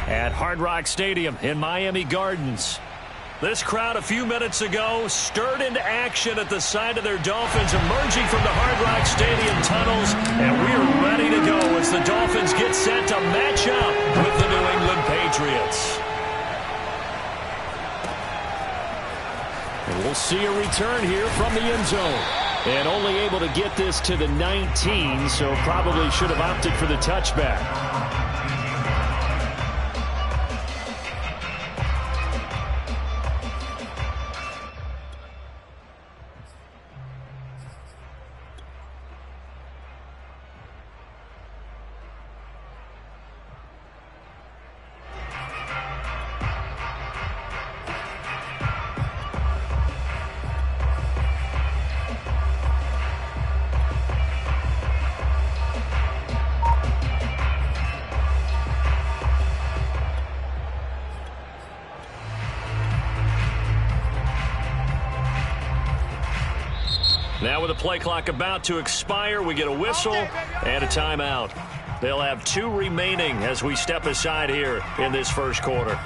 at Hard Rock Stadium in Miami Gardens. This crowd a few minutes ago stirred into action at the side of their Dolphins emerging from the Hard Rock Stadium tunnels, and we're ready to go as the Dolphins get set to match up with the New England Patriots. And we'll see a return here from the end zone. And only able to get this to the 19, so probably should have opted for the touchback. Now with the play clock about to expire, we get a whistle and a timeout. They'll have 2 remaining as we step aside here in this first quarter.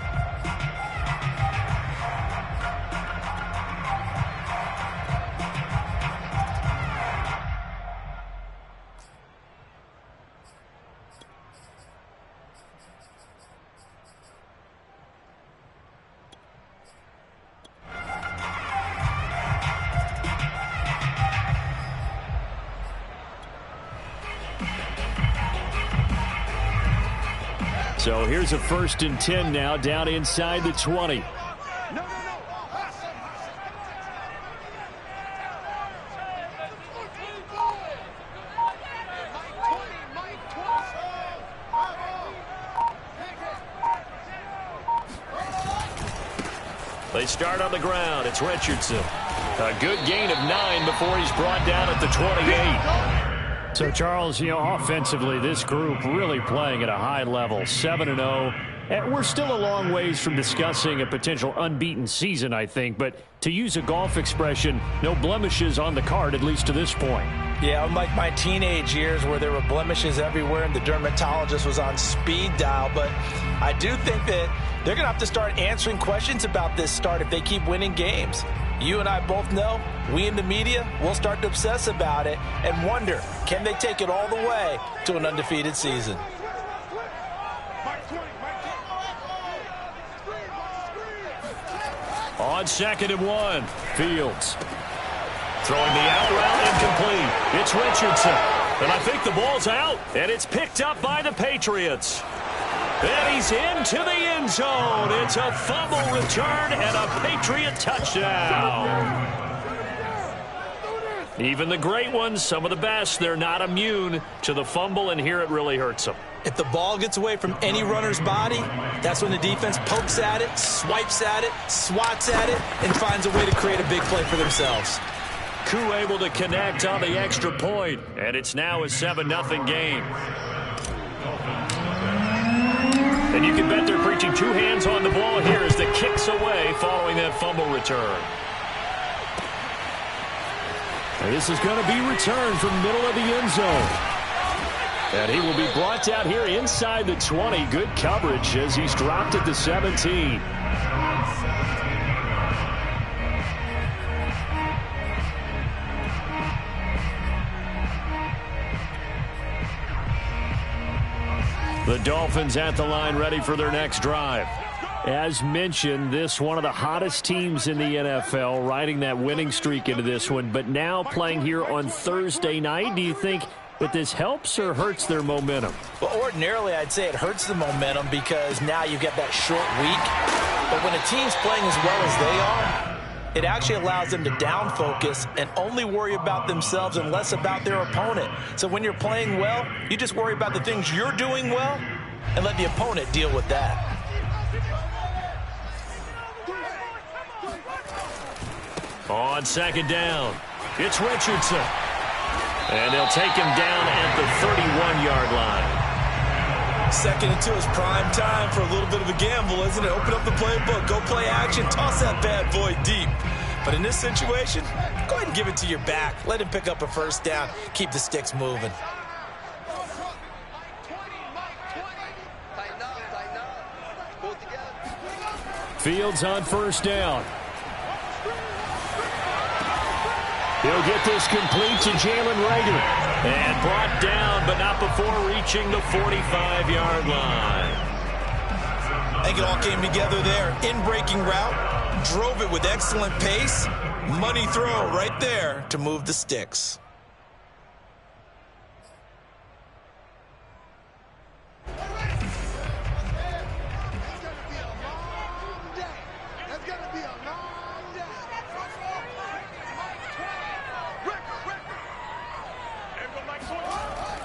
So here's a 1st and 10 now, down inside the 20. They start on the ground. It's Richardson. A good gain of 9 before he's brought down at the 28. So, Charles, offensively, this group really playing at a high level, 7-0. And we're still a long ways from discussing a potential unbeaten season, I think. But to use a golf expression, no blemishes on the card, at least to this point. Yeah, unlike my teenage years where there were blemishes everywhere and the dermatologist was on speed dial. But I do think that they're going to have to start answering questions about this start if they keep winning games. You and I both know, we in the media will start to obsess about it and wonder, can they take it all the way to an undefeated season? On 2nd and 1, Fields. Throwing the out route incomplete. It's Richardson. And I think the ball's out, and it's picked up by the Patriots. And he's into the end zone. It's a fumble return and a Patriot touchdown. Even the great ones, some of the best, they're not immune to the fumble, and here it really hurts them. If the ball gets away from any runner's body, that's when the defense pokes at it, swipes at it, swats at it, and finds a way to create a big play for themselves. Koo able to connect on the extra point, and it's now a 7-0 game. And you can bet they're preaching 2 hands on the ball here as the kick's away following that fumble return. And this is going to be returned from middle of the end zone. And he will be brought down here inside the 20. Good coverage as he's dropped at the 17. The Dolphins at the line ready for their next drive. As mentioned, this one of the hottest teams in the NFL, riding that winning streak into this one, but now playing here on Thursday night. Do you think that this helps or hurts their momentum? Well, ordinarily, I'd say it hurts the momentum because now you get that short week. But when a team's playing as well as they are, it actually allows them to down focus and only worry about themselves and less about their opponent. So when you're playing well, you just worry about the things you're doing well and let the opponent deal with that. On 2nd down, it's Richardson. And they'll take him down at the 31-yard line. 2nd and 2 is prime time for a little bit of a gamble, isn't it? Open up the playbook, go play action, toss that bad boy deep. But in this situation, go ahead and give it to your back. Let him pick up a 1st down. Keep the sticks moving. Fields on first down. He'll get this complete to Jalen Reagor. And brought down, but not before reaching the 45-yard line. I think it all came together there. In-breaking route, drove it with excellent pace. Money throw right there to move the sticks.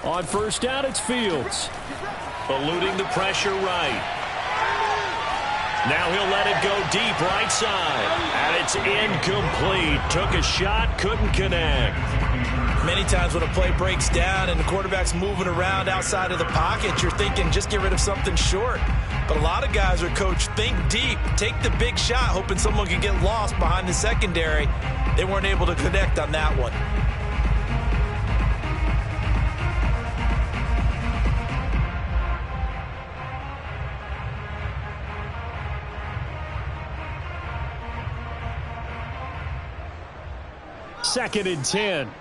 On first down, it's Fields. Eluding the pressure right. Now he'll let it go deep right side. And it's incomplete. Took a shot, couldn't connect. Many times when a play breaks down and the quarterback's moving around outside of the pocket, you're thinking just get rid of something short. But a lot of guys are coached, think deep, take the big shot, hoping someone can get lost behind the secondary. They weren't able to connect on that one. Second and 10.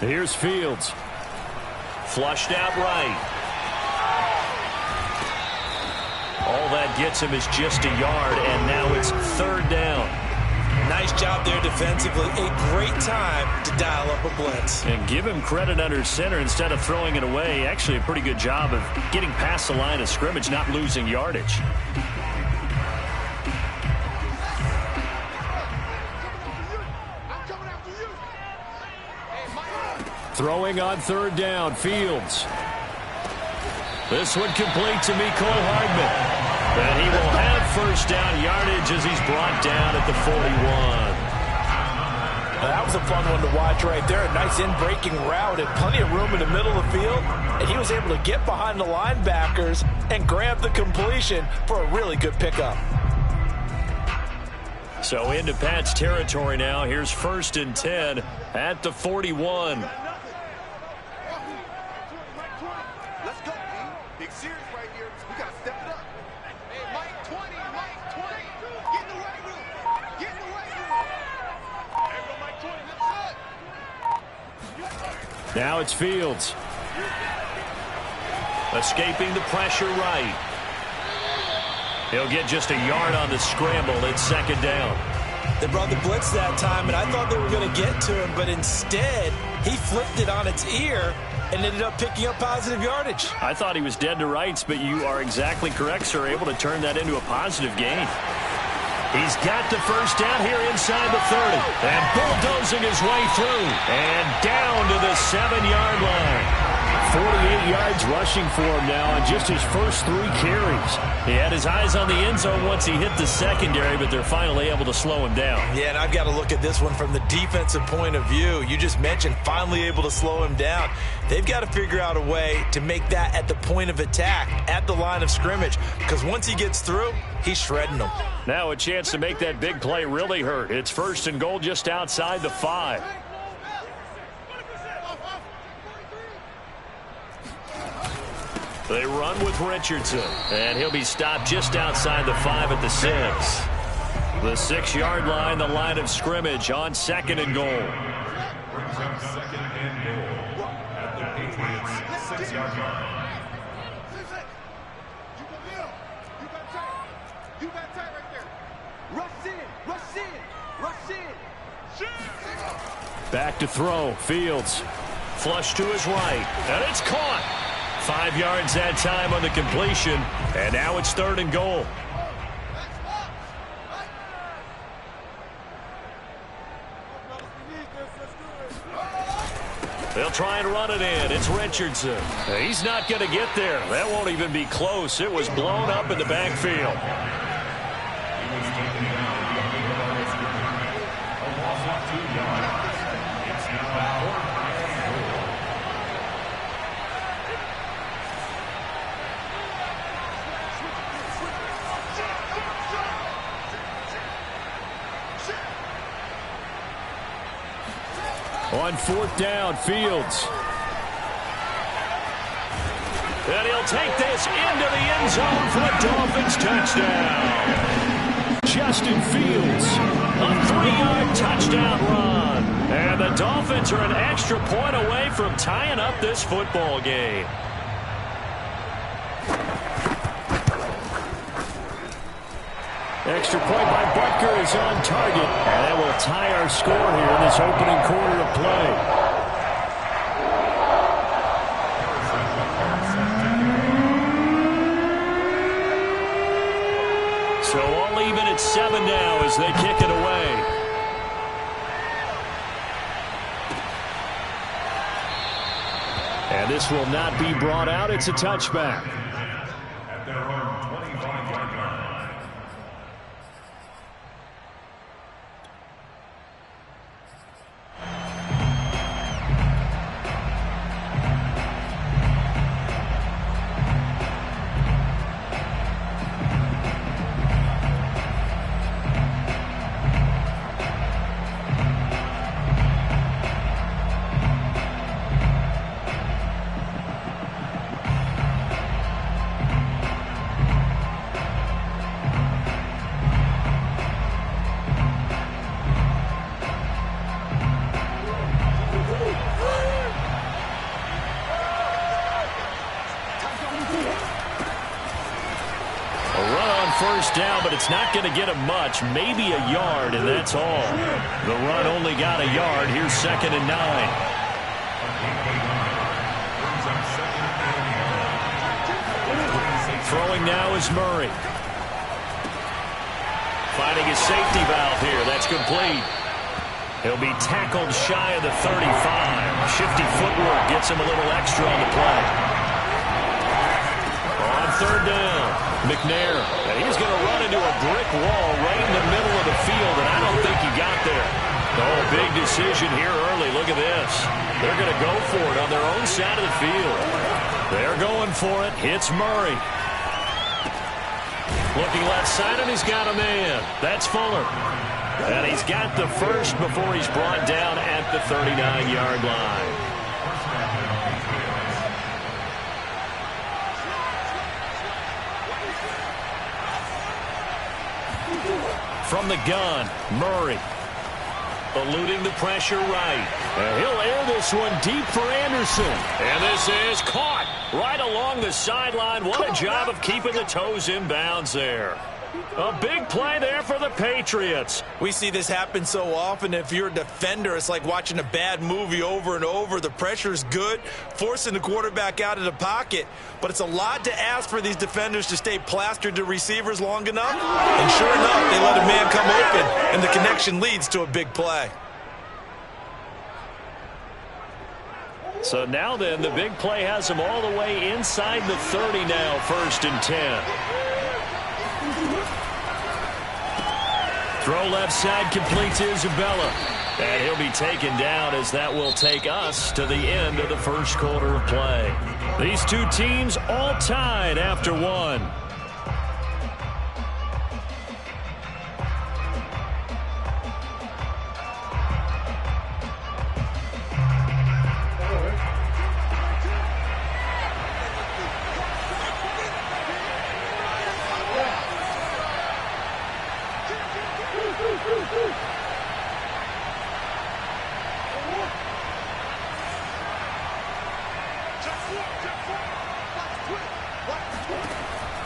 Here's Fields. Flushed out right. All that gets him is just a yard, and now it's third down. Nice job there defensively. A great time to dial up a blitz. And give him credit under center instead of throwing it away. Actually a pretty good job of getting past the line of scrimmage, not losing yardage. Throwing on third down, Fields. This one complete to Mecole Hardman. And he will have first down yardage as he's brought down at the 41. Now that was a fun one to watch right there. A nice in-breaking route and plenty of room in the middle of the field. And he was able to get behind the linebackers and grab the completion for a really good pickup. So into Pat's territory now. Here's first and 10 at the 41. Now it's Fields. Escaping the pressure right. He'll get just a yard on the scramble. It's second down. They brought the blitz that time, and I thought they were going to get to him, but instead he flipped it on its ear and ended up picking up positive yardage. I thought he was dead to rights, but you are exactly correct, sir. Able to turn that into a positive gain. He's got the first down here inside the 30. And bulldozing his way through. And down to the 7-yard line. 48 yards rushing for him now on just his first 3 carries. He had his eyes on the end zone once he hit the secondary, but they're finally able to slow him down. Yeah, and I've got to look at this one from the defensive point of view. You just mentioned finally able to slow him down. They've got to figure out a way to make that at the point of attack, at the line of scrimmage, because once he gets through, he's shredding them. Now a chance to make that big play really hurt. It's first and goal just outside the 5. They run with Richardson, and he'll be stopped just outside the 5 at the 6. The 6-yard line, the line of scrimmage on second and goal. Second and goal at the Patriots 6-yard line. You got tight right there. Rush in, rush in, rush in. Back to throw, Fields. Flush to his right, and it's caught. 5 yards that time on the completion, and now it's third and goal. They'll try and run it in. It's Richardson. He's not going to get there. That won't even be close. It was blown up in the backfield. On 4th down, Fields. And he'll take this into the end zone for a Dolphins touchdown. Justin Fields, a 3-yard touchdown run. And the Dolphins are an extra point away from tying up this football game. Extra point by Butker is on target. And that will tie our score here in this opening quarter of play. So all even at 7 now as they kick it away. And this will not be brought out. It's a touchback. At their own 25-yard line. First down, but it's not going to get him much. Maybe a yard, and that's all. The run only got a yard. Here's 2nd and 9. Throwing now is Murray. Finding his safety valve here. That's complete. He'll be tackled shy of the 35. Shifty footwork gets him a little extra on the play. On 3rd down, McNair. And he's going to run into a brick wall right in the middle of the field, and I don't think he got there. Oh, big decision here early. Look at this. They're going to go for it on their own side of the field. They're going for it. Hits Murray. Looking left side, and he's got a man. That's Fuller. And he's got the first before he's brought down at the 39-yard line. From the gun, Murray. Eluding the pressure right. And he'll air this one deep for Anderson. And this is caught right along the sideline. What a job of keeping the toes in bounds there. A big play there for the Patriots. We see this happen so often. If you're a defender, it's like watching a bad movie over and over. The pressure is good, forcing the quarterback out of the pocket. But it's a lot to ask for these defenders to stay plastered to receivers long enough. And sure enough, they let a man come open, and the connection leads to a big play. So now then, the big play has him all the way inside the 30 now, 1st and 10. Throw left side, completes Isabella. And he'll be taken down as that will take us to the end of the first quarter of play. These two teams all tied after one.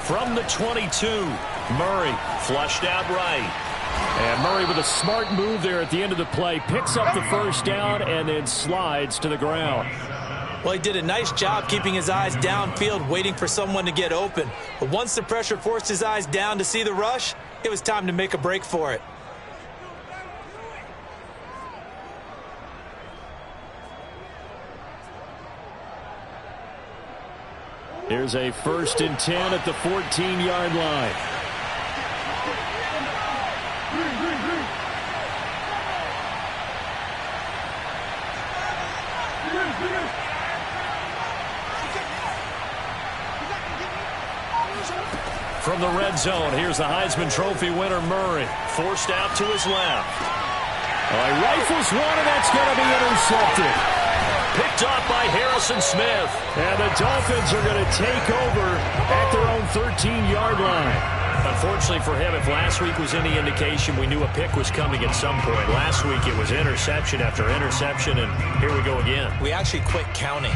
From the 22, Murray flushed out right. And Murray with a smart move there at the end of the play. Picks up the first down and then slides to the ground. Well, he did a nice job keeping his eyes downfield, waiting for someone to get open. But once the pressure forced his eyes down to see the rush, it was time to make a break for it. Here's a 1st and 10 at the 14-yard line. From the red zone, here's the Heisman Trophy winner Murray. Forced out to his left. Rifles one, and that's going to be intercepted. Picked off by Harrison Smith. And the Dolphins are going to take over at their own 13-yard line. Unfortunately for him, if last week was any indication, we knew a pick was coming at some point. Last week it was interception after interception, and here we go again. We actually quit counting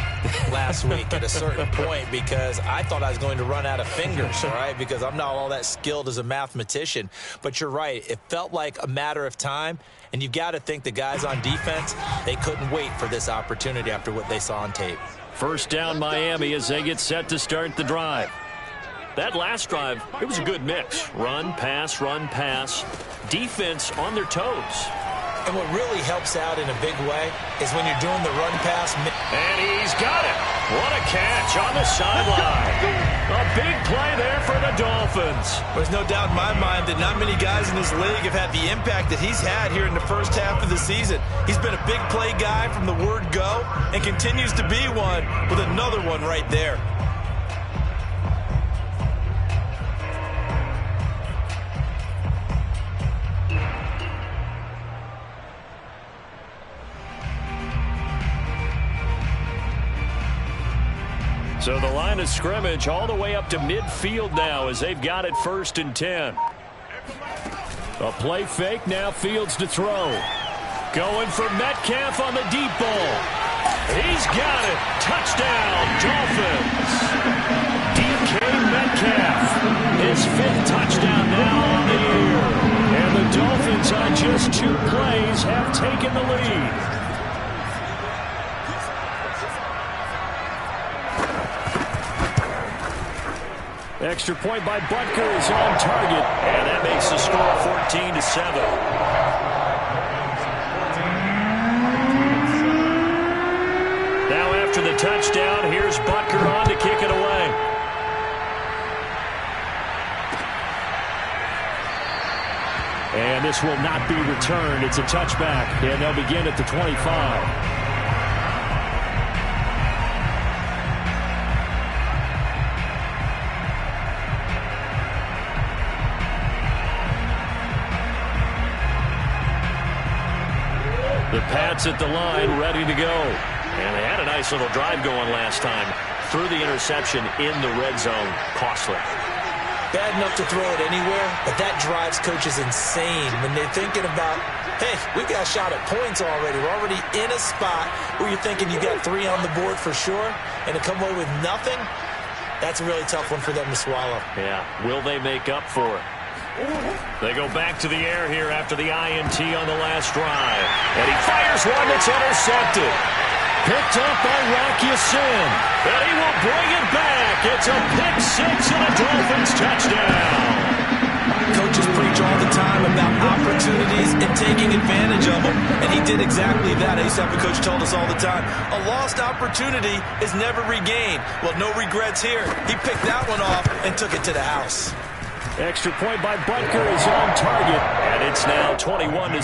last week at a certain point because I thought I was going to run out of fingers, all right, because I'm not all that skilled as a mathematician. But you're right. It felt like a matter of time, and you've got to think the guys on defense, they couldn't wait for this opportunity after what they saw on tape. First down Miami as they get set to start the drive. That last drive, it was a good mix. Run, pass, defense on their toes. And what really helps out in a big way is when you're doing the run-pass. And he's got it. What a catch on the sideline. A big play there for the Dolphins. There's no doubt in my mind that not many guys in this league have had the impact that he's had here in the first half of the season. He's been a big play guy from the word go and continues to be one with another one right there. So the line of scrimmage all the way up to midfield now as they've got it 1st and 10. A play fake, now Fields to throw. Going for Metcalf on the deep ball. He's got it. Touchdown, Dolphins. DK Metcalf, his 5th touchdown now on the year. And the Dolphins on just 2 plays have taken the lead. Extra point by Butker is on target, and that makes the score 14-7. Now after the touchdown, here's Butker on to kick it away. And this will not be returned. It's a touchback, and they'll begin at the 25. The Pats at the line, ready to go. And they had a nice little drive going last time. Threw the interception in the red zone. Costly. Bad enough to throw it anywhere, but that drives coaches insane when they're thinking about, hey, we got a shot at points already. We're already in a spot where you're thinking you got 3 on the board for sure, and to come away with nothing, that's a really tough one for them to swallow. Yeah. Will they make up for it? They go back to the air here after the INT on the last drive. And he fires one that's intercepted. Picked up by Rocky Sin. And he will bring it back. It's a pick 6 and a Dolphins touchdown. Coaches preach all the time about opportunities and taking advantage of them, and he did exactly that. I used to have a coach told us all the time, a lost opportunity is never regained. Well, no regrets here. He picked that one off and took it to the house. Extra point by Butker is on target, and it's now 21-7.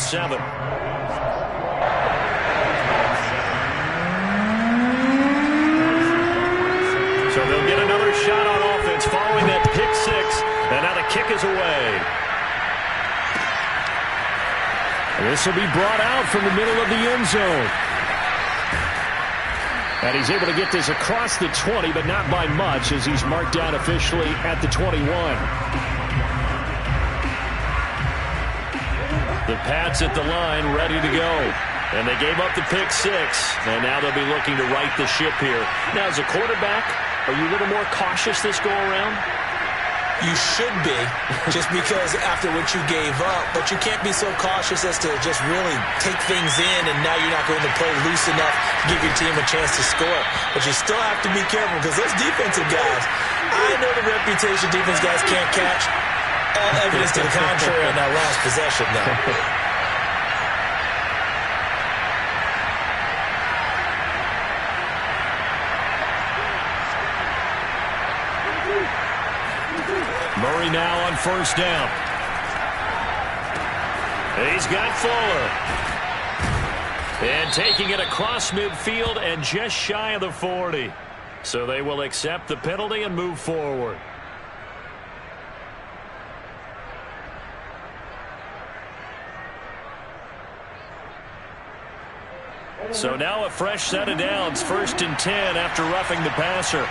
So they'll get another shot on offense following that pick 6, and now the kick is away. And this will be brought out from the middle of the end zone. And he's able to get this across the 20, but not by much, as he's marked down officially at the 21. The Pats at the line, ready to go. And they gave up the pick 6, and now they'll be looking to right the ship here. Now, as a quarterback, are you a little more cautious this go-around? You should be, just because after what you gave up, but you can't be so cautious as to just really take things in, and now you're not going to play loose enough to give your team a chance to score. But you still have to be careful, because those defensive guys, I know the reputation defense guys can't catch. All evidence to the contrary on that last possession, though. Murray now on first down. He's got Fuller. And taking it across midfield and just shy of the 40. So they will accept the penalty and move forward. So now a fresh set of downs, 1st and 10 after roughing the passer.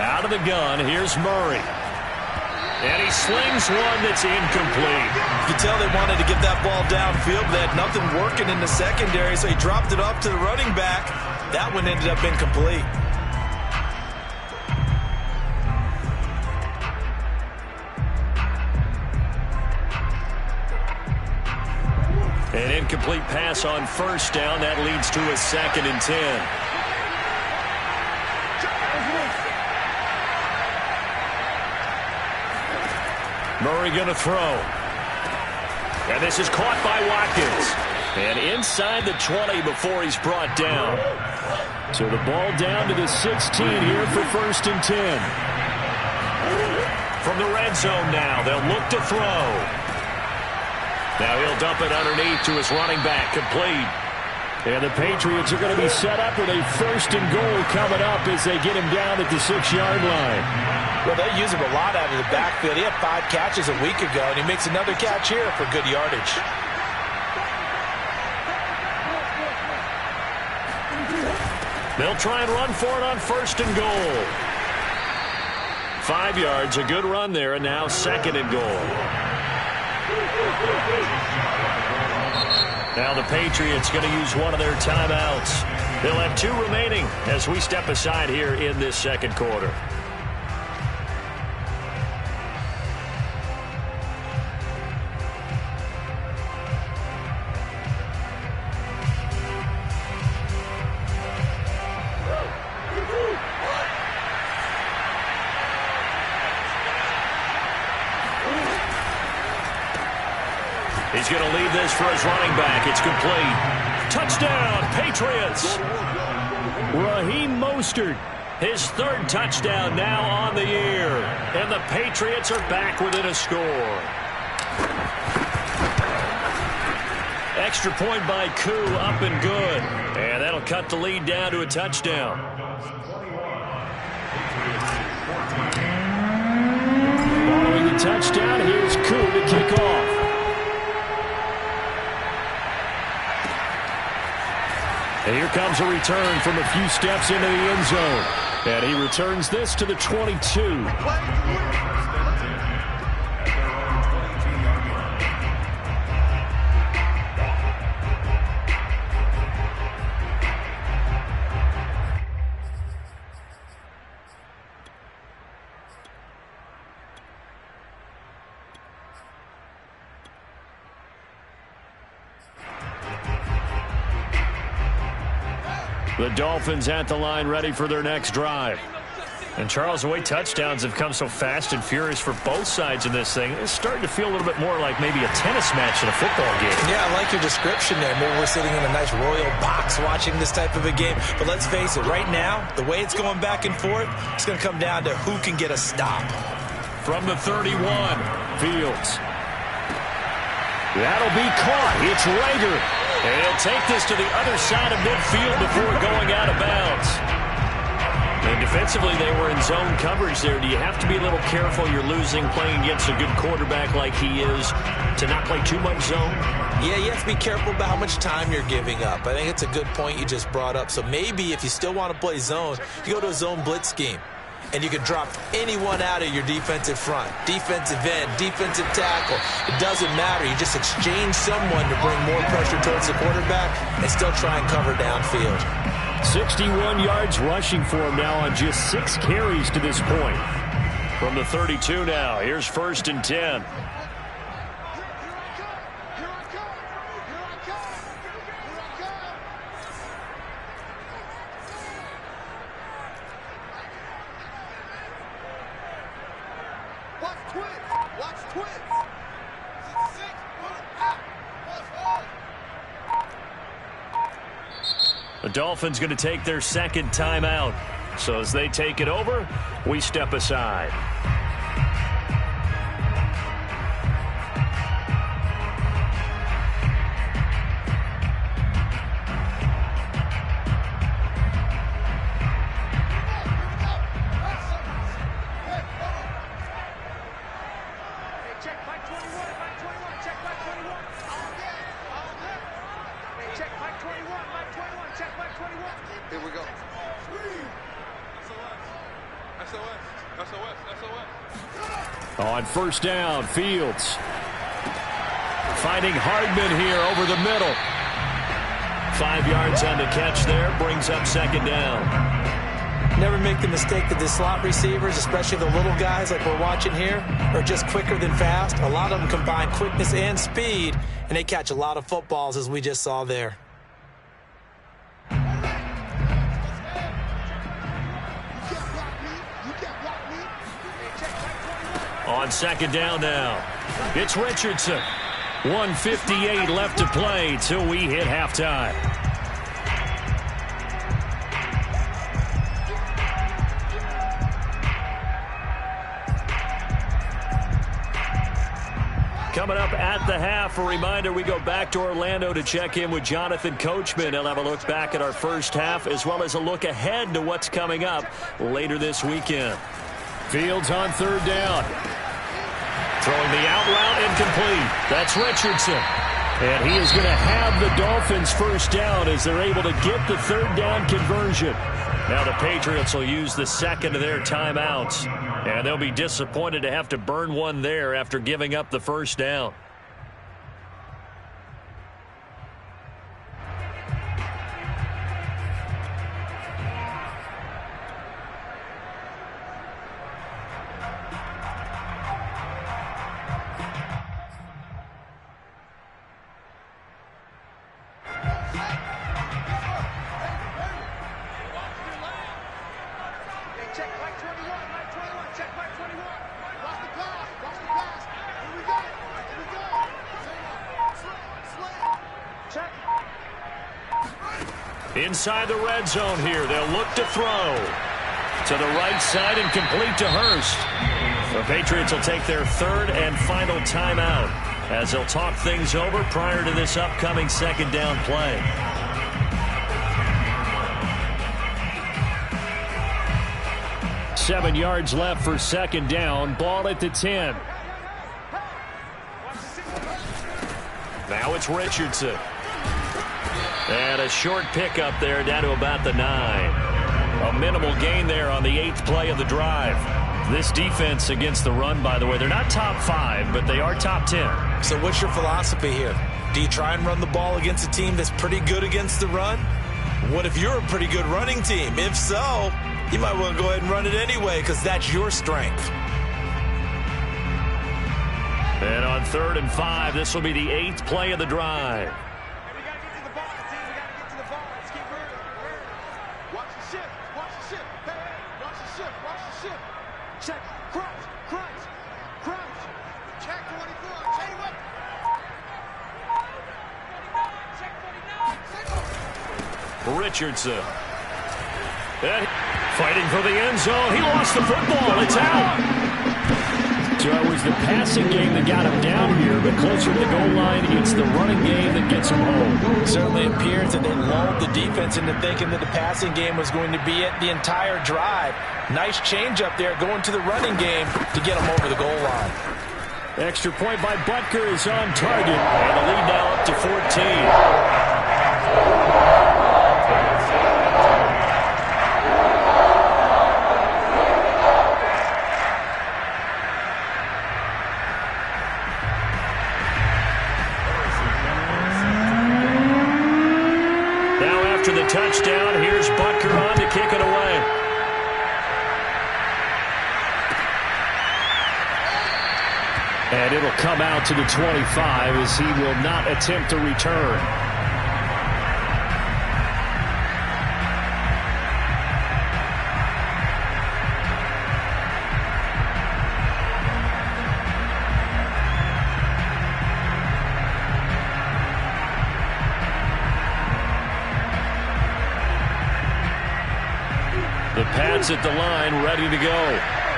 Out of the gun, here's Murray. And he slings one that's incomplete. You can tell they wanted to get that ball downfield, but they had nothing working in the secondary, so he dropped it off to the running back. That one ended up incomplete. An incomplete pass on 1st down. That leads to a 2nd and 10. Murray going to throw. And this is caught by Watkins. And inside the 20 before he's brought down. So the ball down to the 16 here for 1st and 10. From the red zone now, they'll look to throw. Now he'll dump it underneath to his running back, complete. And the Patriots are going to be set up with a 1st and goal coming up as they get him down at the 6-yard line. Well, they use him a lot out of the backfield. He had 5 catches a week ago, and he makes another catch here for good yardage. They'll try and run for it on 1st and goal. 5 yards, a good run there, and now 2nd and goal. Now the Patriots going to use one of their timeouts. They'll have 2 remaining as we step aside here in this 2nd quarter. He's going to leave this for his running back. It's complete. Touchdown, Patriots. Raheem Mostert, his 3rd touchdown now on the year. And the Patriots are back within a score. Extra point by Koo, up and good. And that'll cut the lead down to a touchdown. Following the touchdown, here's Koo to kick off. And here comes a return from a few steps into the end zone. And he returns this to the 22. The Dolphins at the line ready for their next drive. And Charles, the way touchdowns have come so fast and furious for both sides in this thing, it's starting to feel a little bit more like maybe a tennis match in a football game. Yeah, I like your description there. Maybe we're sitting in a nice royal box watching this type of a game. But let's face it, right now, the way it's going back and forth, it's going to come down to who can get a stop. From the 31, Fields. That'll be caught. It's Rager. And he'll take this to the other side of midfield before going out of bounds. And defensively, they were in zone coverage there. Do you have to be a little careful? You're losing playing against a good quarterback like he is to not play too much zone? Yeah, you have to be careful about how much time you're giving up. I think it's a good point you just brought up. So maybe if you still want to play zone, you go to a zone blitz scheme. And you can drop anyone out of your defensive front. Defensive end, defensive tackle. It doesn't matter. You just exchange someone to bring more pressure towards the quarterback and still try and cover downfield. 61 yards rushing for him now on just 6 carries to this point. From the 32 now, here's 1st and 10. The Dolphins going to take their 2nd timeout. So as they take it over, we step aside. On first down, Fields. Finding Hardman here over the middle. 5 yards on the catch there, brings up second down. Never make the mistake that the slot receivers, especially the little guys like we're watching here, are just quicker than fast. A lot of them combine quickness and speed, and they catch a lot of footballs, as we just saw there. On second down now, it's Richardson. 1:58 left to play till we hit halftime. Coming up at the half, a reminder, we go back to Orlando to check in with Jonathan Coachman. He'll have a look back at our first half as well as a look ahead to what's coming up later this weekend. Fields on third down. Throwing the out route incomplete. That's Richardson. And he is going to have the Dolphins first down as they're able to get the third down conversion. Now the Patriots will use the second of their timeouts. And they'll be disappointed to have to burn one there after giving up the first down. Inside the red zone here, they'll look to throw. To the right side and complete to Hurst. The Patriots will take their third and final timeout as they'll talk things over prior to this upcoming second down play. Seven yards left for second down. Ball at the 10. Now it's Richardson. And a short pickup there down to about the 9. A minimal gain there on the 8th play of the drive. This defense against the run, by the way, they're not top 5, but they are top 10. So what's your philosophy here? Do you try and run the ball against a team that's pretty good against the run? What if you're a pretty good running team? If so, you might want to go ahead and run it anyway because that's your strength. And on 3rd and 5, this will be the 8th play of the drive. Richardson. Fighting for the end zone. He lost the football. It's out. So it was the passing game that got him down here, but closer to the goal line, it's the running game that gets him home. It certainly appears that they lulled the defense into thinking that the passing game was going to be it the entire drive. Nice change up there going to the running game to get him over the goal line. Extra point by Butker is on target, and the lead now up to 14. Touchdown. Here's Butker on to kick it away. And it'll come out to the 25 as he will not attempt to return. The Pats at the line, ready to go.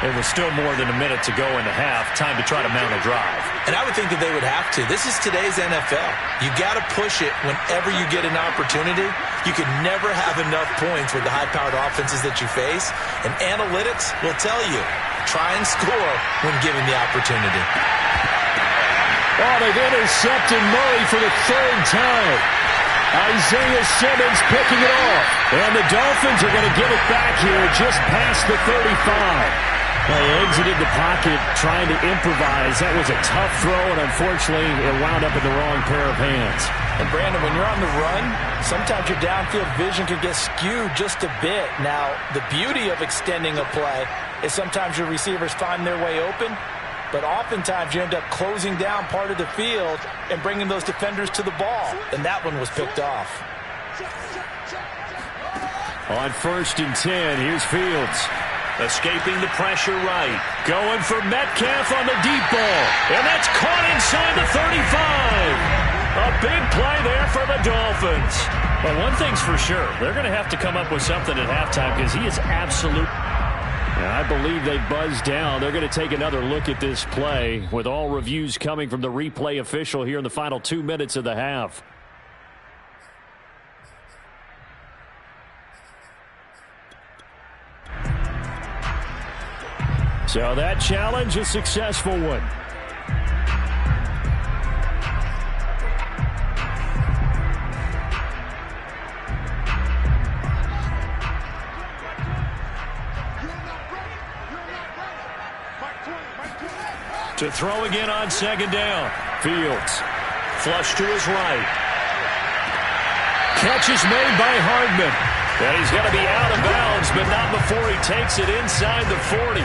It was still more than a minute to go in the half. Time to try to mount a drive. And I would think that they would have to. This is today's NFL. You got to push it whenever you get an opportunity. You can never have enough points with the high-powered offenses that you face. And analytics will tell you, try and score when given the opportunity. Oh, they've intercepted Murray for the 3rd time. Isaiah Simmons picking it off. And the Dolphins are going to get it back here just past the 35. They exited the pocket trying to improvise. That was a tough throw, and unfortunately, it wound up in the wrong pair of hands. And, Brandon, when you're on the run, sometimes your downfield vision can get skewed just a bit. Now, the beauty of extending a play is sometimes your receivers find their way open, but oftentimes you end up closing down part of the field and bringing those defenders to the ball, and that one was picked off. On 1st and 10, here's Fields. Escaping the pressure right. Going for Metcalf on the deep ball. And that's caught inside the 35. A big play there for the Dolphins. Well, one thing's for sure. They're going to have to come up with something at halftime because he is absolute. And I believe they buzzed down. They're going to take another look at this play with all reviews coming from the replay official here in the final 2 minutes of the half. So that challenge, a successful one. To throw again on 2nd down. Fields. Flush to his right. Catch is made by Hardman. And he's going to be out of bounds, but not before he takes it inside the 40.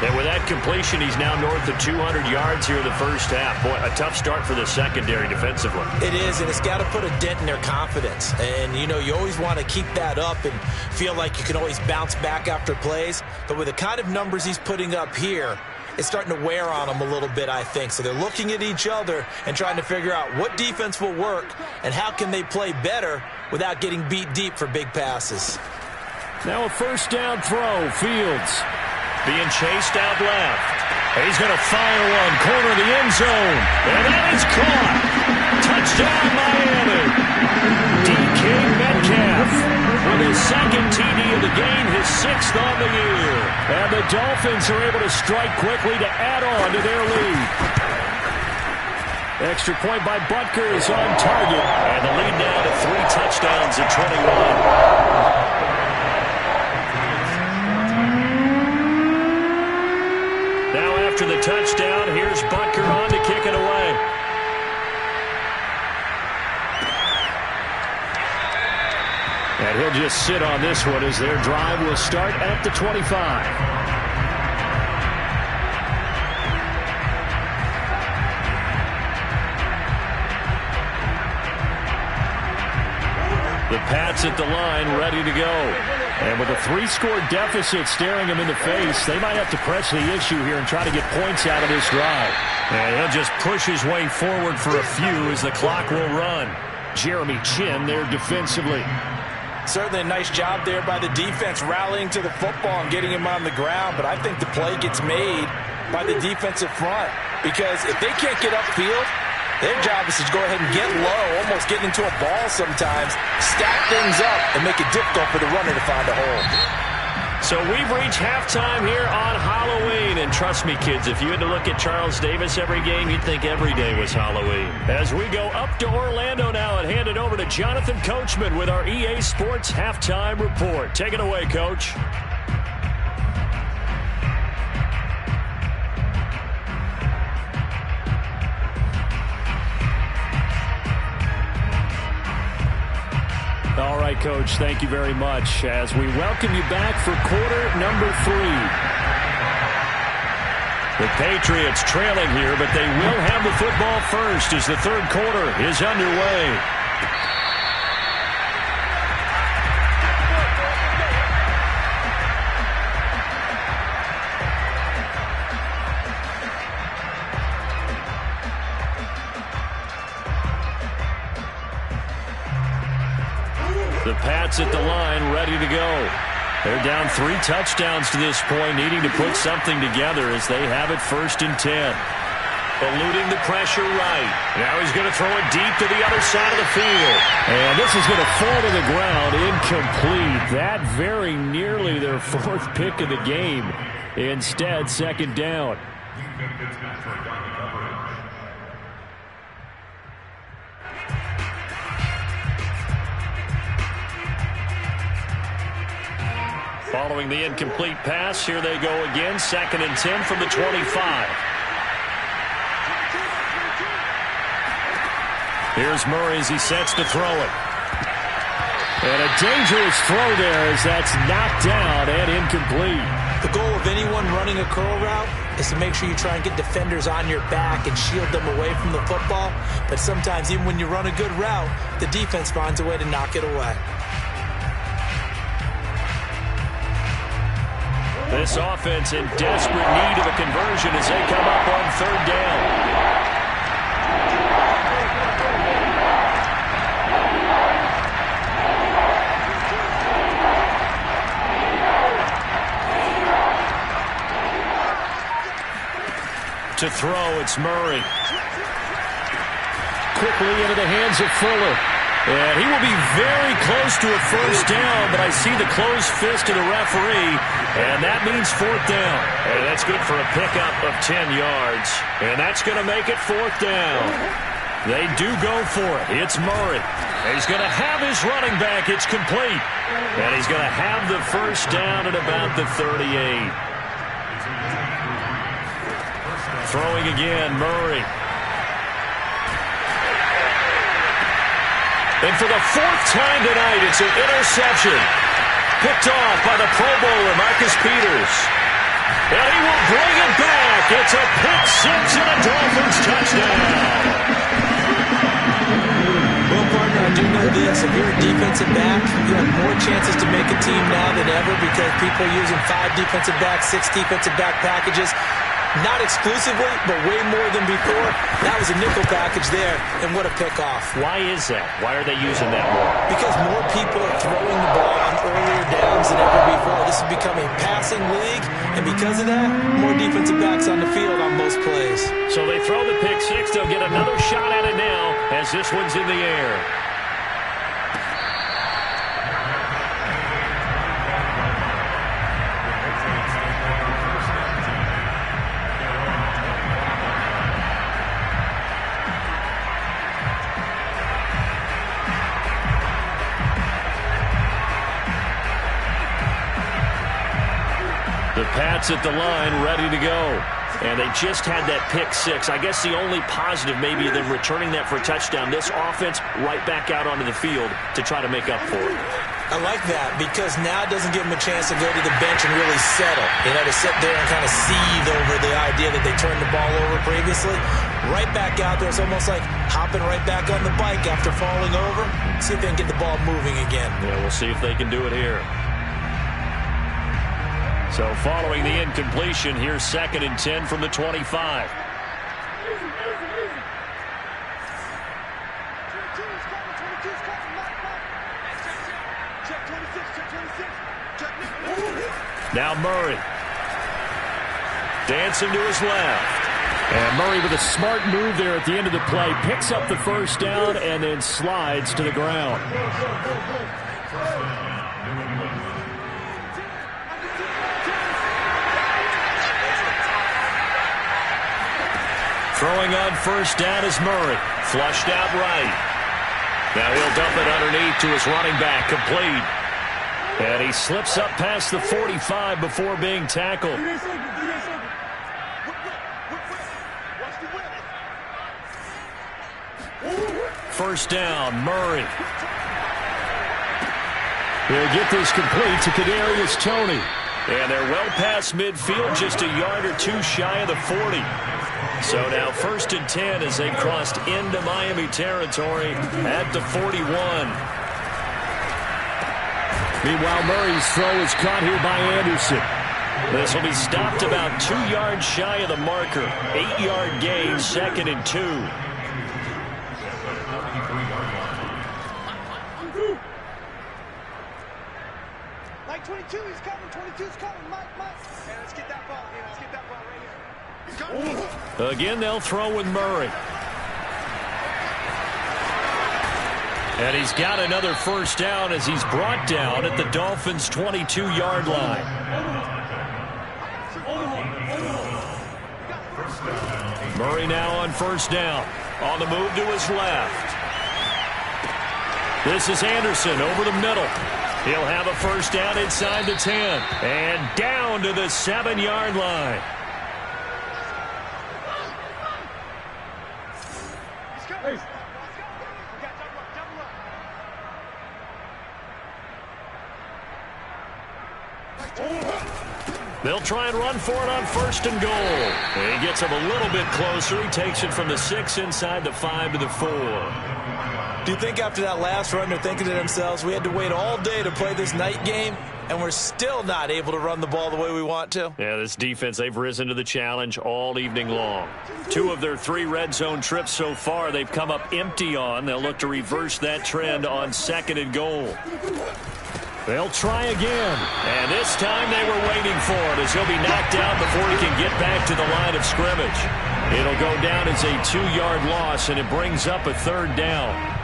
And with that completion, he's now north of 200 yards here in the first half. Boy, a tough start for the secondary defensively. It is, and it's got to put a dent in their confidence. And, you know, you always want to keep that up and feel like you can always bounce back after plays. But with the kind of numbers he's putting up here, it's starting to wear on them a little bit, I think. So they're looking at each other and trying to figure out what defense will work and how can they play better without getting beat deep for big passes. Now a 1st down throw. Fields being chased out left. He's going to fire one, corner of the end zone. And that is caught. Touchdown, Miami. DK Metcalf with his 2nd TD of the game, his 6th on the year. And the Dolphins are able to strike quickly to add on to their lead. Extra point by Butker is on target. And the lead now to 3 touchdowns at 21. After the touchdown, here's Butker on to kick it away. And he'll just sit on this one as their drive will start at the 25. The Pats at the line, ready to go. And with a 3-score deficit staring him in the face, they might have to press the issue here and try to get points out of this drive. And he'll just push his way forward for a few as the clock will run. Jeremy Chin there defensively. Certainly a nice job there by the defense rallying to the football and getting him on the ground. But I think the play gets made by the defensive front. Because if they can't get upfield, their job is to go ahead and get low, almost get into a ball sometimes, stack things up, and make it difficult for the runner to find a hole. So we've reached halftime here on Halloween. And trust me, kids, if you had to look at Charles Davis every game, you'd think every day was Halloween. As we go up to Orlando now and hand it over to Jonathan Coachman with our EA Sports Halftime Report. Take it away, Coach. All right, Coach, thank you very much as we welcome you back for quarter number 3. The Patriots trailing here, but they will have the football first as the 3rd quarter is underway. The Pats at the line, ready to go. They're down 3 touchdowns to this point, needing to put something together as they have it 1st and 10. Eluding the pressure right. Now he's going to throw it deep to the other side of the field. And this is going to fall to the ground, incomplete. That very nearly their 4th pick of the game. Instead, 2nd down. Following the incomplete pass, here they go again. 2nd and 10 from the 25. Here's Murray as he sets to throw it. And a dangerous throw there as that's knocked down and incomplete. The goal of anyone running a curl route is to make sure you try and get defenders on your back and shield them away from the football. But sometimes even when you run a good route, the defense finds a way to knock it away. This offense in desperate need of a conversion as they come up on 3rd down. To throw, it's Murray. Quickly into the hands of Fuller. And he will be very close to a 1st down, but I see the closed fist of the referee, and that means 4th down. And that's good for a pickup of 10 yards. And that's going to make it 4th down. They do go for it. It's Murray. He's going to have his running back. It's complete. And he's going to have the 1st down at about the 38. Throwing again, Murray. And for the 4th time tonight, it's an interception. Picked off by the Pro Bowler, Marcus Peters. And he will bring it back. It's a pick 6 and a Dolphins touchdown. Well, partner, I do know this. If you're a defensive back, you have more chances to make a team now than ever because people are using 5 defensive backs, 6 defensive back packages. Not exclusively, but way more than before. That was a nickel package there, and what a pickoff. Why is that? Why are they using that more? Because more people are throwing the ball on earlier downs than ever before. This is becoming a passing league, and because of that, more defensive backs on the field on most plays. So they throw the pick 6. They'll get another shot at it now as this one's in the air. The Pats at the line, ready to go. And they just had that pick 6. I guess the only positive maybe of them returning that for a touchdown. This offense right back out onto the field to try to make up for it. I like that because now it doesn't give them a chance to go to the bench and really settle. To sit there and kind of seethe over the idea that they turned the ball over previously. Right back out there. It's almost like hopping right back on the bike after falling over. See if they can get the ball moving again. Yeah, we'll see if they can do it here. So following the incompletion, here's 2nd and 10 from the 25. Now Murray. Dancing to his left. And Murray with a smart move there at the end of the play. Picks up the 1st down and then slides to the ground. Throwing on 1st down is Murray. Flushed out right. Now he'll dump it underneath to his running back. Complete. And he slips up past the 45 before being tackled. 1st down, Murray. He'll get this complete to Kadarius Toney. And they're well past midfield, just a yard or 2 shy of the 40. So now 1st and 10 as they've crossed into Miami territory at the 41. Meanwhile, Murray's throw is caught here by Anderson. This will be stopped about 2 yards shy of the marker. 8-yard gain, 2nd and 2. Like 22, he's coming. 22's coming. Mike. Hey, let's get that ball here. Let's get that ball right here. He's coming. Again, they'll throw with Murray. And he's got another 1st down as he's brought down at the Dolphins' 22-yard line. Murray now on 1st down. On the move to his left. This is Anderson over the middle. He'll have a first down inside the 10. And down to the 7-yard line. They'll try and run for it on first and goal. He gets him a little bit closer. He takes it from the 6 inside the 5 to the 4. Do you think after that last run they're thinking to themselves, we had to wait all day to play this night game, and we're still not able to run the ball the way we want to? Yeah, this defense, they've risen to the challenge all evening long. 2 of their 3 red zone trips so far, they've come up empty on. They'll look to reverse that trend on second and goal. They'll try again. And this time they were waiting for it as he'll be knocked down before he can get back to the line of scrimmage. It'll go down as a 2-yard loss, and it brings up a third down.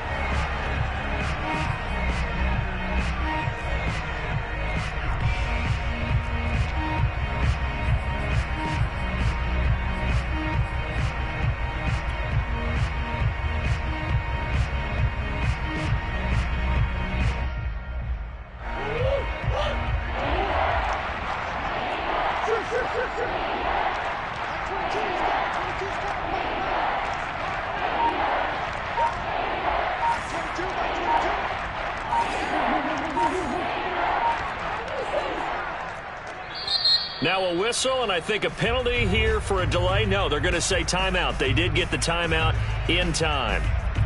Now a whistle, and I think a penalty here for a delay. No, they're going to say timeout. They did get the timeout in time.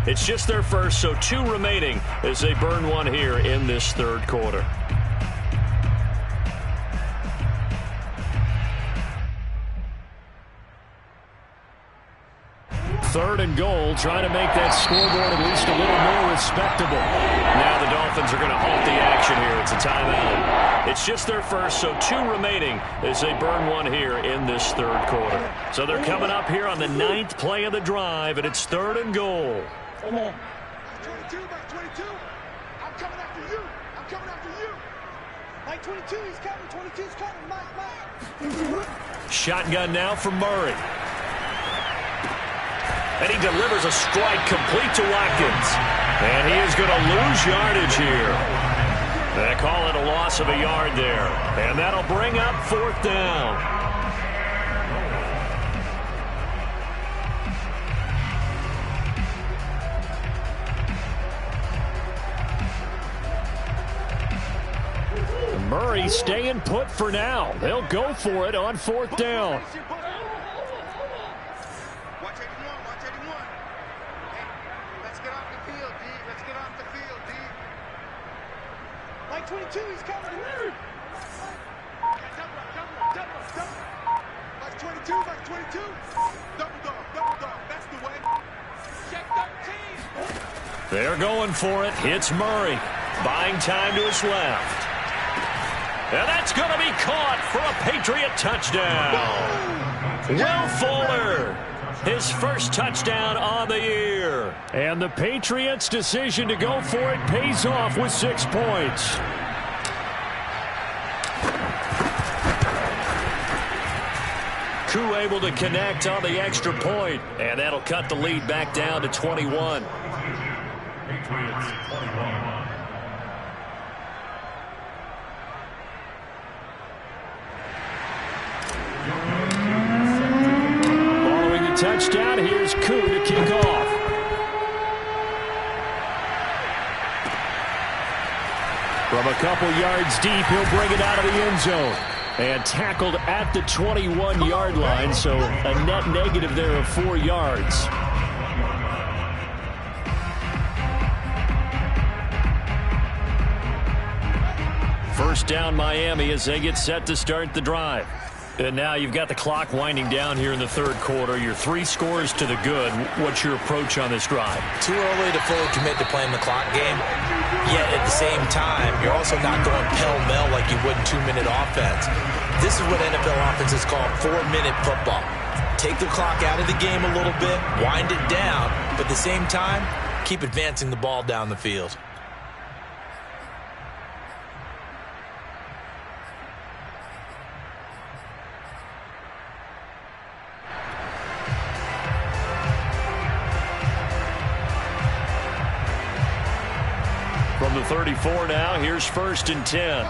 It's just their first, so 2 remaining as they burn one here in this third quarter. Third and goal, trying to make that scoreboard at least a little more respectable. Now the Dolphins are going to halt the action here. It's a timeout. It's just their first, so 2 remaining as they burn one here in this third quarter. So they're coming up here on the 9th play of the drive, and it's third and goal. 22, back 22. I'm coming after you. I'm coming after you. Like 22, he's coming. 22's coming. Mike. Shotgun now from Murray. And he delivers a strike complete to Watkins. And he is going to lose yardage here. They call it a loss of a yard there. And that'll bring up 4th down. Murray staying put for now. They'll go for it on 4th down. Like 22, he's coming. Like 22, like 22. Double dog, that's the way. Check 13. They're going for it. It's Murray. Buying time to his left. And that's going to be caught for a Patriot touchdown. Will Fuller, his first touchdown on the year. And the Patriots' decision to go for it pays off with 6 points. Koo able to connect on the extra point, and that'll cut the lead back down to 21. Patriots 21. Following the touchdown, here's Koo to kick off. From a couple yards deep, he'll bring it out of the end zone. And tackled at the 21-yard line, so a net negative there of 4 yards. First down Miami as they get set to start the drive. And now you've got the clock winding down here in the third quarter. Your 3 scores to the good. What's your approach on this drive? Too early to fully commit to playing the clock game. Yet at the same time, you're also not going pell-mell like you would in 2-minute offense. This is what NFL offenses call 4-minute football. Take the clock out of the game a little bit, wind it down, but at the same time, keep advancing the ball down the field. From the 34 now. Here's 1st and 10.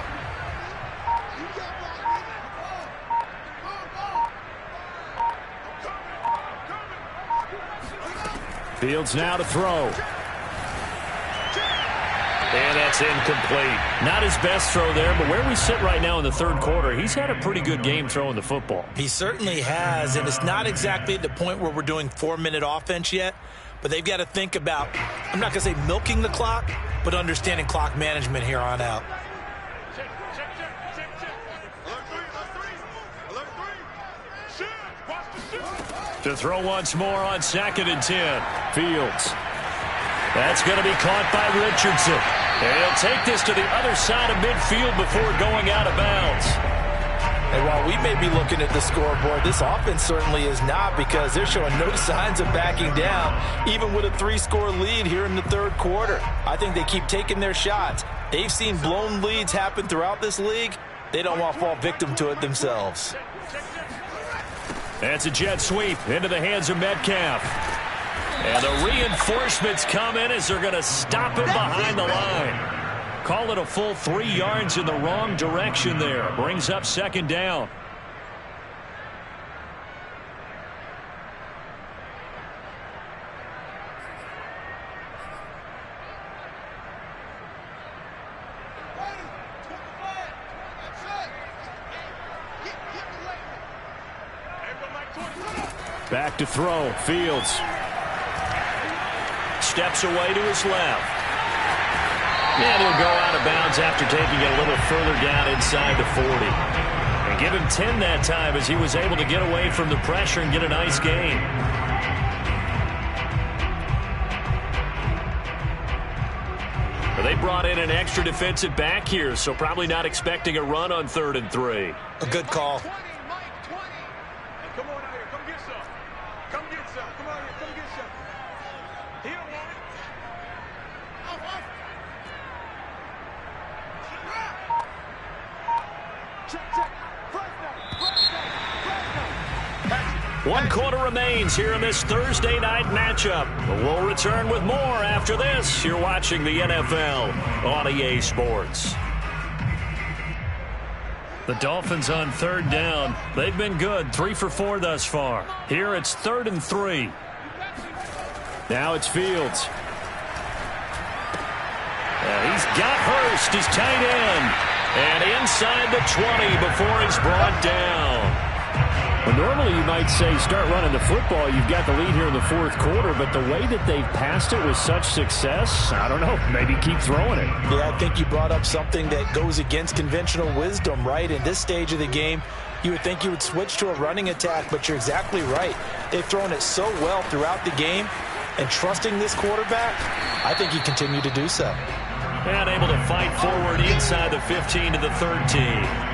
Fields now to throw. And that's incomplete. Not his best throw there, but where we sit right now in the 3rd quarter, he's had a pretty good game throwing the football. He certainly has, and it's not exactly at the point where we're doing 4-minute offense yet, but they've got to think about, I'm not going to say milking the clock, but understanding clock management here on out. To throw once more on 2nd and 10. Fields. That's going to be caught by Richardson. And he'll take this to the other side of midfield before going out of bounds. And while we may be looking at the scoreboard, this offense certainly is not, because they're showing no signs of backing down, even with a 3-score lead here in the 3rd quarter. I think they keep taking their shots. They've seen blown leads happen throughout this league. They don't want to fall victim to it themselves. That's a jet sweep into the hands of Metcalf. And the reinforcements come in as they're going to stop him behind the line. Call it a full 3 yards in the wrong direction there. Brings up 2nd down. Back to throw. Fields steps away to his left. And he'll go out of bounds after taking it a little further down inside the 40. And give him 10 that time as he was able to get away from the pressure and get a nice gain. Well, they brought in an extra defensive back here, so probably not expecting a run on 3rd and 3. A good call. One quarter remains here in this Thursday night matchup. We'll return with more after this. You're watching the NFL on EA Sports. The Dolphins on 3rd down. They've been good, 3 for 4 thus far. Here it's 3rd and 3. Now it's Fields. He's got Hurst, his tight end. And inside the 20 before he's brought down. Well, normally you might say start running the football. You've got the lead here in the 4th quarter, but the way that they've passed it with such success, I don't know, maybe keep throwing it. Yeah, I think you brought up something that goes against conventional wisdom, right? In this stage of the game, you would think you would switch to a running attack, but you're exactly right. They've thrown it so well throughout the game, and trusting this quarterback, I think you continue to do so. And able to fight forward inside the 15 to the 13.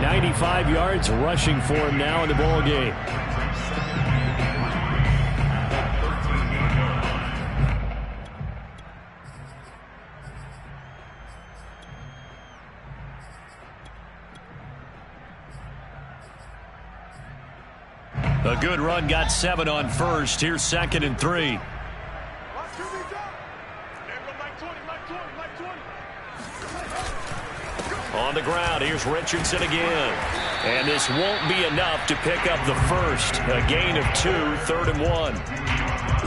95 yards rushing for him now in the ball game. A good run, got 7 on 1st. Here's 2nd and 3. On the ground, here's Richardson again. And this won't be enough to pick up the 1st. A gain of 2, 3rd and 1.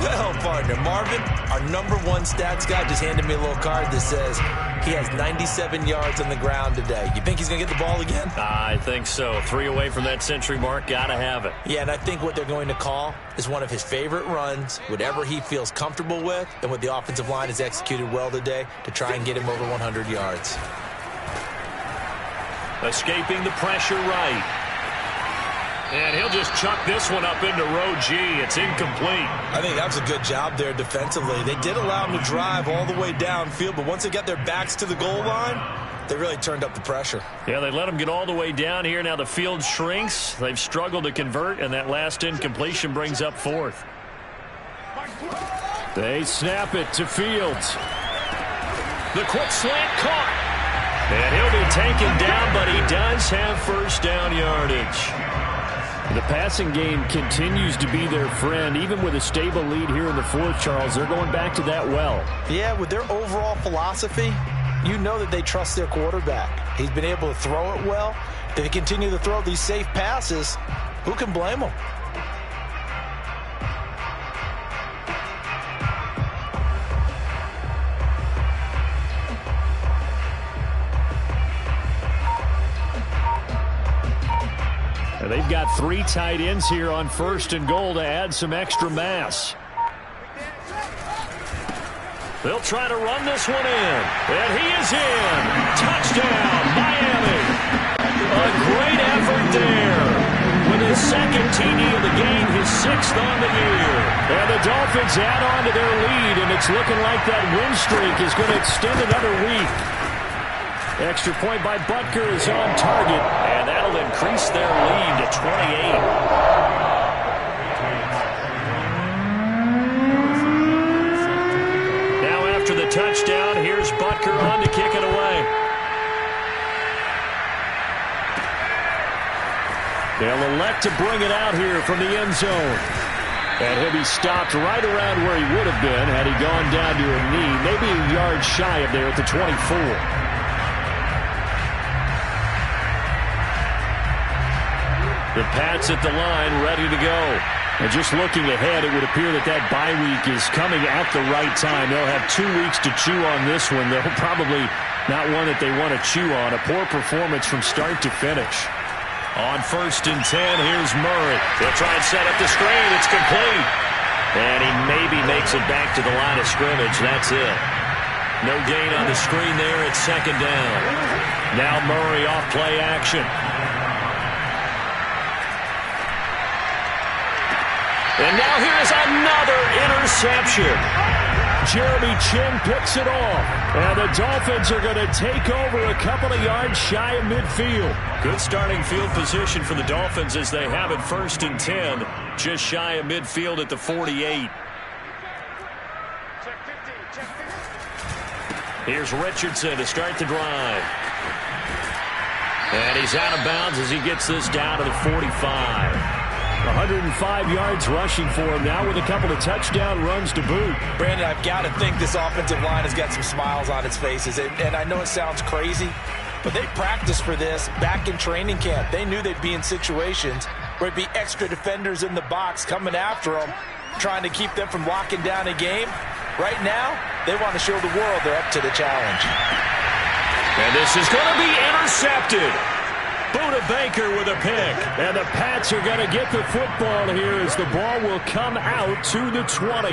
Well, partner, Marvin, our #1 stats guy, just handed me a little card that says he has 97 yards on the ground today. You think he's going to get the ball again? I think so. 3 away from that century mark. Got to have it. Yeah, and I think what they're going to call is one of his favorite runs, whatever he feels comfortable with, and what the offensive line has executed well today to try and get him over 100 yards. Escaping the pressure right. And he'll just chuck this one up into row G. It's incomplete. I think that was a good job there defensively. They did allow him to drive all the way downfield, but once they got their backs to the goal line, they really turned up the pressure. Yeah, they let him get all the way down here. Now the field shrinks. They've struggled to convert, and that last incompletion brings up 4th. They snap it to Fields. The quick slant caught. And he'll be taken down, but he does have 1st down yardage. The passing game continues to be their friend. Even with a stable lead here in the 4th, Charles, they're going back to that well. Yeah, with their overall philosophy, you know that they trust their quarterback. He's been able to throw it well. If they continue to throw these safe passes, who can blame them? And they've got 3 tight ends here on 1st and goal to add some extra mass. They'll try to run this one in. And he is in. Touchdown, Miami. A great effort there. With his 2nd TD of the game, his 6th on the year. And the Dolphins add on to their lead, and it's looking like that win streak is going to extend another week. Extra point by Butker is on target, and that'll increase their lead to 28. After the touchdown, here's Butker on to kick it away. They'll elect to bring it out here from the end zone. And he'll be stopped right around where he would have been had he gone down to a knee, maybe a yard shy of there at the 24. The Pats at the line, ready to go. And just looking ahead, it would appear that that bye week is coming at the right time. They'll have 2 weeks to chew on this one. They'll probably not one that they want to chew on. A poor performance from start to finish. On 1st and 10, here's Murray. They'll try and set up the screen. It's complete. And he maybe makes it back to the line of scrimmage. That's it. No gain on the screen there at 2nd down. Now Murray off play action. And now here is another interception. Jeremy Chin picks it off. And the Dolphins are going to take over a couple of yards shy of midfield. Good starting field position for the Dolphins as they have it 1st and 10. Just shy of midfield at the 48. Here's Richardson to start the drive. And he's out of bounds as he gets this down to the 45. 105 yards rushing for him now with a couple of touchdown runs to boot. Brandon, I've got to think this offensive line has got some smiles on its faces. And I know it sounds crazy, but they practiced for this back in training camp. They knew they'd be in situations where it'd be extra defenders in the box coming after them, trying to keep them from locking down a game. Right now, they want to show the world they're up to the challenge. And this is going to be intercepted. Buda Baker with a pick. And the Pats are going to get the football here as the ball will come out to the 20.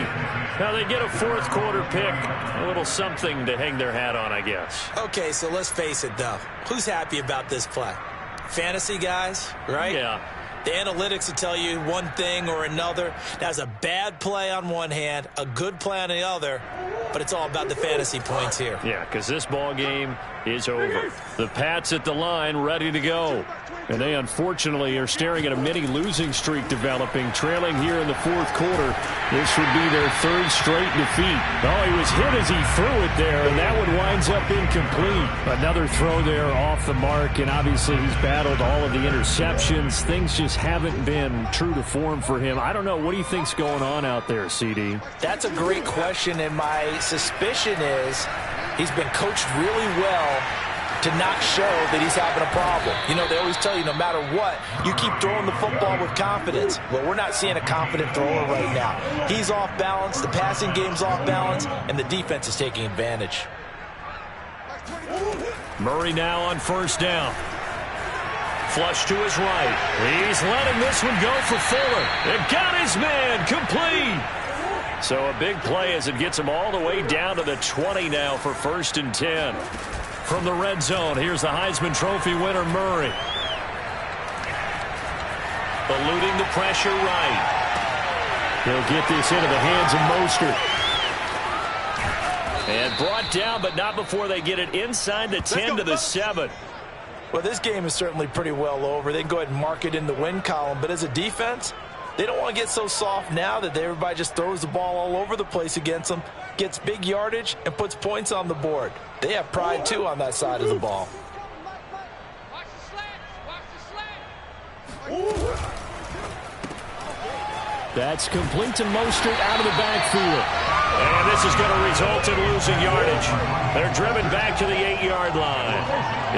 Now they get a 4th quarter pick. A little something to hang their hat on, I guess. Okay, so let's face it, though. Who's happy about this play? Fantasy guys, right? Yeah. The analytics will tell you one thing or another. That's a bad play on one hand, a good play on the other, but it's all about the fantasy points here. Yeah, because this ball game is over. The Pats at the line, ready to go. And they unfortunately are staring at a mini losing streak developing, trailing here in the 4th quarter. This would be their 3rd straight defeat. Oh, he was hit as he threw it there, and that one winds up incomplete. Another throw there off the mark, and obviously he's battled all of the interceptions. Things just haven't been true to form for him. I don't know. What do you think's going on out there, CD? That's a great question, and my suspicion is he's been coached really well to not show that he's having a problem. You know, they always tell you no matter what, you keep throwing the football with confidence. Well, we're not seeing a confident thrower right now. He's off balance, the passing game's off balance, and the defense is taking advantage. Murray now on 1st down. Flush to his right. He's letting this one go for Fuller. It got his man complete. So a big play as it gets him all the way down to the 20 now for 1st and 10. From the red zone, here's the Heisman Trophy winner, Murray. Eluding the pressure right. He'll get this into the hands of Mostert. And brought down, but not before they get it inside the 10 to the 7. Well, this game is certainly pretty well over. They can go ahead and mark it in the win column. But as a defense, they don't want to get so soft now that everybody just throws the ball all over the place against them, gets big yardage, and puts points on the board. They have pride, too, on that side of the ball. That's complete to Mostert out of the backfield. And this is going to result in losing yardage. They're driven back to the 8-yard line.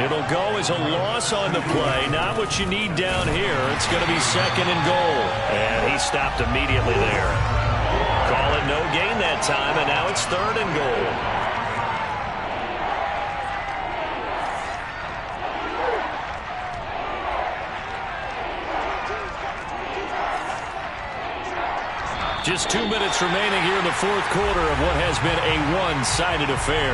It'll go as a loss on the play. Not what you need down here. It's going to be 2nd and goal. And he stopped immediately there. Call it no gain that time, and now it's 3rd and goal. Just 2 minutes remaining here in the 4th quarter of what has been a one-sided affair.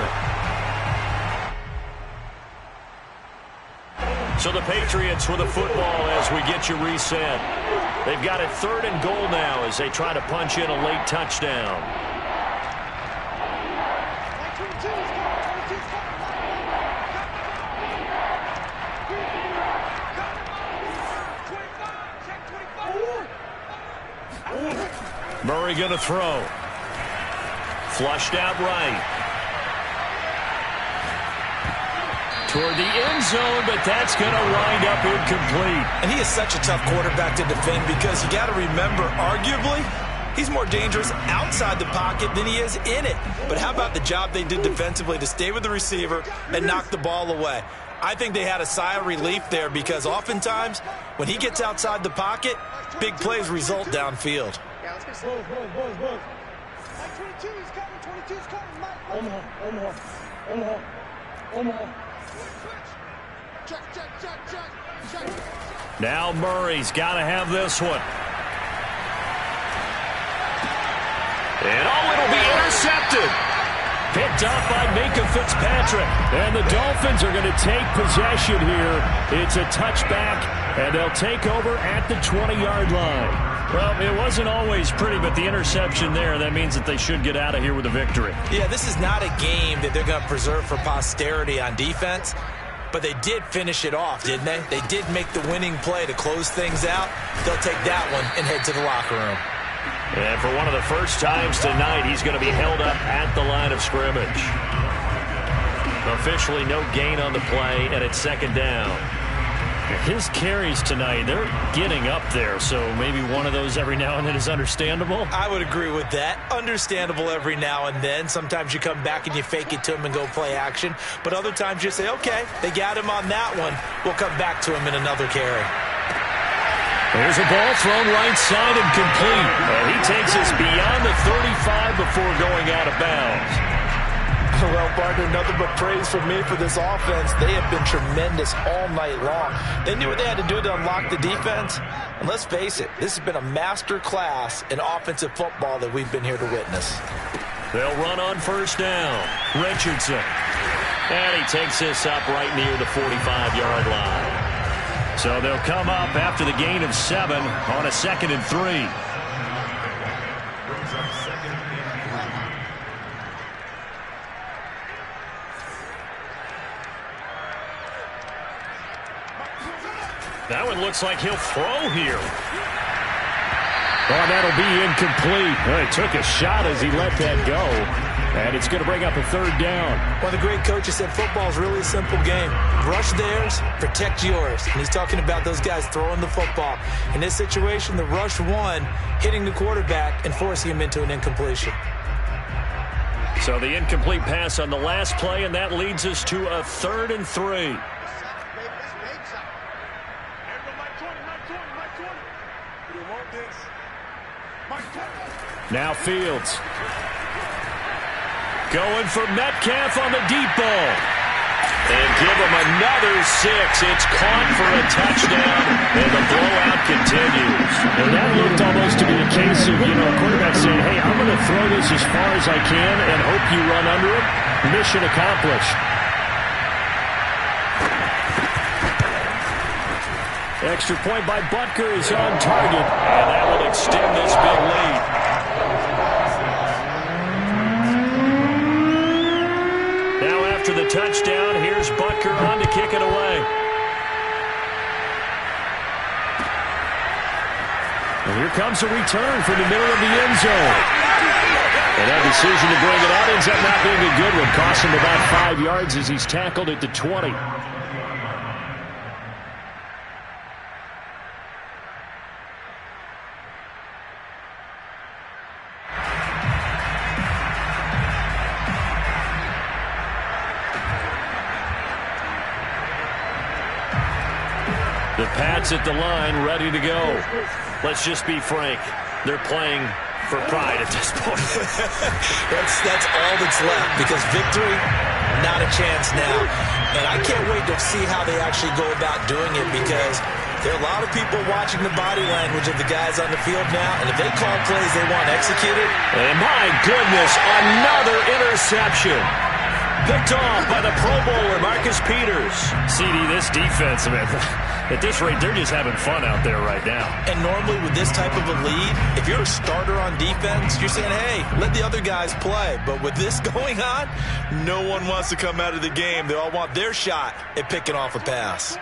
So the Patriots with the football as we get you reset. They've got it 3rd and goal now as they try to punch in a late touchdown. Murray going to throw. Flushed out right. Toward the end zone, but that's going to wind up incomplete. And he is such a tough quarterback to defend because you got to remember, arguably, he's more dangerous outside the pocket than he is in it. But how about the job they did defensively to stay with the receiver and knock the ball away? I think they had a sigh of relief there because oftentimes when he gets outside the pocket, big plays result downfield. Yeah, let's go. Mike 22, he's coming. 22's coming. Mike. Omaha. Check. Now Murray's got to have this one. And it'll be intercepted. Picked up by Minka Fitzpatrick. And the Dolphins are going to take possession here. It's a touchback, and they'll take over at the 20-yard line. Well, it wasn't always pretty, but the interception there, that means that they should get out of here with a victory. Yeah, this is not a game that they're going to preserve for posterity on defense, but they did finish it off, didn't they? They did make the winning play to close things out. They'll take that one and head to the locker room. And for one of the first times tonight, he's going to be held up at the line of scrimmage. Officially no gain on the play, and it's 2nd down. His carries tonight, they're getting up there, so maybe one of those every now and then is understandable. I would agree with that. Understandable every now and then. Sometimes you come back and you fake it to him and go play action. But other times you say, okay, they got him on that one. We'll come back to him in another carry. There's a ball thrown right side and complete. And he takes us beyond the 35 before going out of bounds. Well, partner, nothing but praise from me for this offense. They have been tremendous all night long. They knew what they had to do to unlock the defense. And let's face it, this has been a master class in offensive football that we've been here to witness. They'll run on 1st down. Richardson. And he takes this up right near the 45-yard line. So they'll come up after the gain of 7 on a 2nd and 3. That one looks like he'll throw here. Oh, that'll be incomplete. Well, he took a shot as he let that go. And it's going to bring up a 3rd down. One of the great coaches said football is really a simple game. Rush theirs, protect yours. And he's talking about those guys throwing the football. In this situation, the rush won, hitting the quarterback and forcing him into an incompletion. So the incomplete pass on the last play, and that leads us to a 3rd and 3. Now Fields. Going for Metcalf on the deep ball. And give him another 6. It's caught for a touchdown, and the blowout continues. And that looked almost to be a case of, a quarterback saying, hey, I'm going to throw this as far as I can and hope you run under it. Mission accomplished. Extra point by Butker is on target, and that will extend this big lead. Now after the touchdown, here's Butker on to kick it away. And here comes a return from the middle of the end zone. And that decision to bring it out ends up not being a good one. Costs him about 5 yards as he's tackled at the 20. The Pats at the line, ready to go. Let's just be frank. They're playing for pride at this point. that's all that's left, because victory, not a chance now. And I can't wait to see how they actually go about doing it, because there are a lot of people watching the body language of the guys on the field now, and if they call plays they want executed. And my goodness, another interception. Picked off by the Pro Bowler, Marcus Peters. CD, this defense, man, at this rate, they're just having fun out there right now. And normally with this type of a lead, if you're a starter on defense, you're saying, hey, let the other guys play. But with this going on, no one wants to come out of the game. They all want their shot at picking off a pass.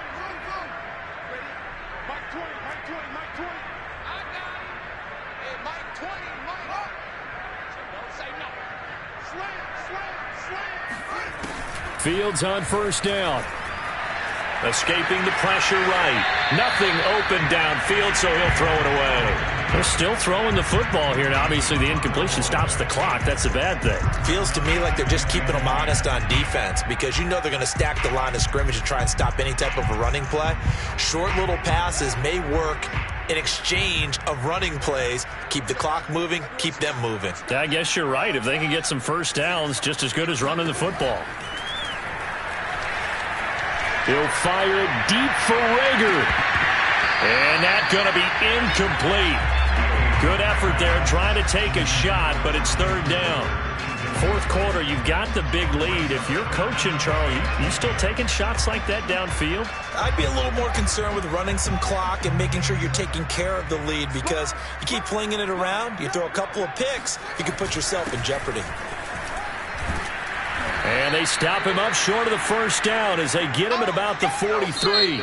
Fields on first down. Escaping the pressure right. Nothing open downfield, so he'll throw it away. They're still throwing the football here. Now, obviously, the incompletion stops the clock. That's a bad thing. Feels to me like they're just keeping them honest on defense, because you know they're going to stack the line of scrimmage and try and stop any type of a running play. Short little passes may work in exchange of running plays. Keep the clock moving, keep them moving. Yeah, I guess you're right. If they can get some first downs, just as good as running the football. He'll fire it deep for Rager. And that's going to be incomplete. Good effort there trying to take a shot, but it's third down. Fourth quarter, you've got the big lead. If you're coaching, Charlie, you still taking shots like that downfield? I'd be a little more concerned with running some clock and making sure you're taking care of the lead, because you keep flinging it around, you throw a couple of picks, you can put yourself in jeopardy. And they stop him up short of the first down as they get him at about the 43.